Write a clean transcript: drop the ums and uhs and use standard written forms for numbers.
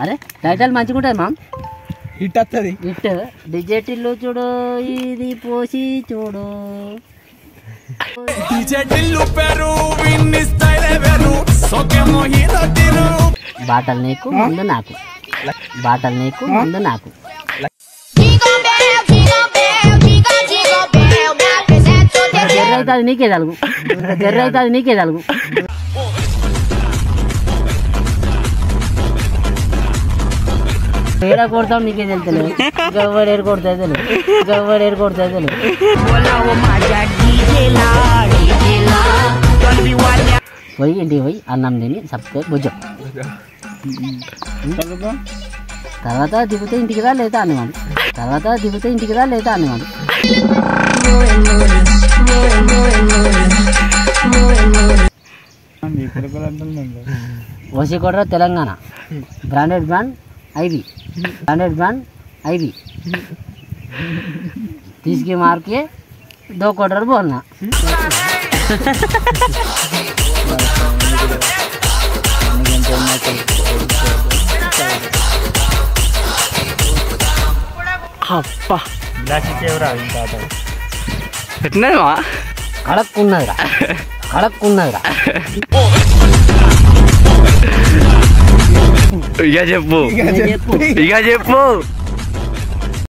అరే టైటిల్ మంచిగా ఉంటుంది మామ్. హిట్ వస్తుంది. హిట్ డిజెటిల్లు చూడు ఇది పోసి చూడు. బాటలు నీకు ముందు నాకు, బాటలు నీకు ముందు నాకు. జర్ర అయితే అది నీకే తలుగు, జర్ర అయితే అది నీకే తలుగు. ఏడ కొడతావు నీకే తెలుతలేదు, గవ్వడు ఏడు కొడతాయి తెలియదు, గవ్వడు ఏడు కొడతాయి తెలియదు. పోయి ఇంటికి పోయి అన్నం తిని సబ్స్క్రైబ్ భుజం. తర్వాత దిగితే ఇంటికి రా లేదా అనేవాడు, తర్వాత దిగితే ఇంటికి రా లేదా అనేవాడు. ఓసికొండ Telangana branded brand IV, branded brand IV तीस के मार के 2 क्वार्टर बोलना. అబ్బా కడక్కున్నదిరా, కడక్కున్నదిరా. ఇక చెప్పు, ఇక చెప్పు.